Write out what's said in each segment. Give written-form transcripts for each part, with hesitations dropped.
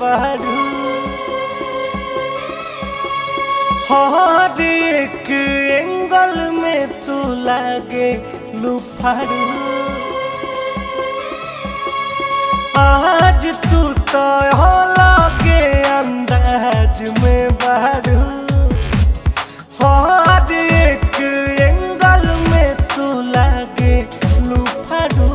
बारू, हर एक एंगल में तू लागे लुफारू। आज तू तो हो लगे अंदाज में बारू, हर एक एंगल में तू लागे लुफारू।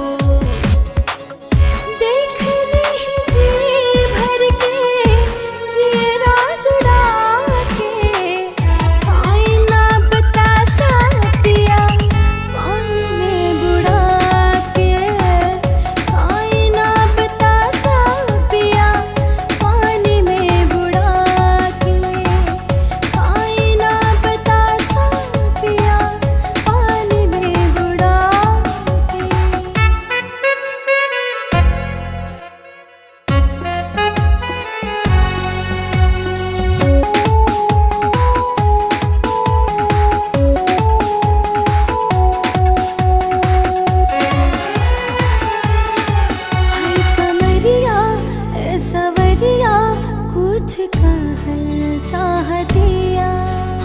कुछ कहल चाहतिया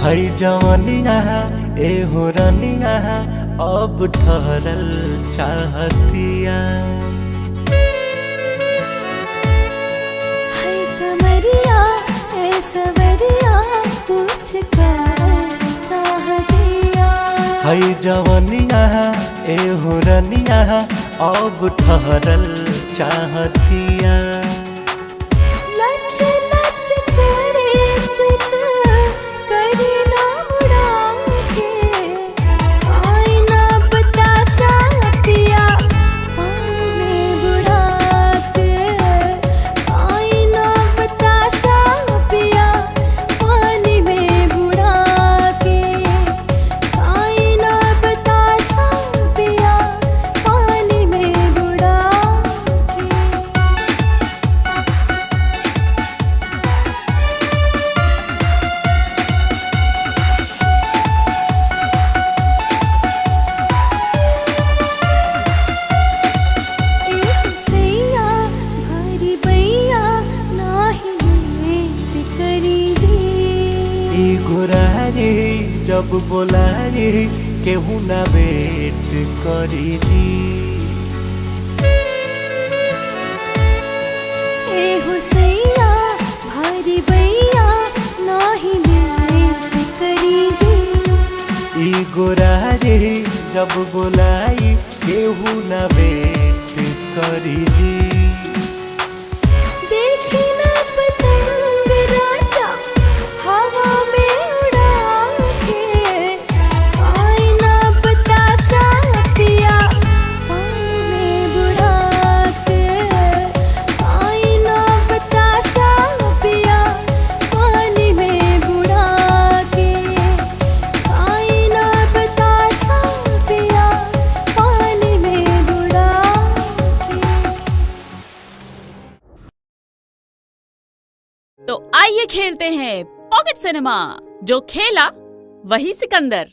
है जवनिया ए हो रनिया अब ठहरल चाहतिया। है कमरिया ए सवरिया कुछ कहल चाहतिया। है जवनिया ए हो रनिया अब ठहरल चाहतिया। लच लच करे चित करी ना मुड़ा के, कोई ना बता सकतिया पानी में बुड़ा के। कोई ना बता सकतिया पानी में बुड़ा के। कोई ना बता सकतिया पानी में बुड़ा के। गोरारी जब बोलारी केहू ना वेट करी जी। ए हुसैया भारी बैया नाही वेट करी जी। ई गोरारी जब बोलाई केहू ना वेट करी जी। देखी ना पतंग राजा हवा में उड़ा के, कोई ना बता सकतिया पानी में बुड़ा के। कोई ना बता सकतिया पानी में बुड़ा के। कोई ना बता सकतिया पानी में बुड़ा के। तो आइए खेलते हैं पॉकेट सिनेमा, जो खेला वही सिकंदर।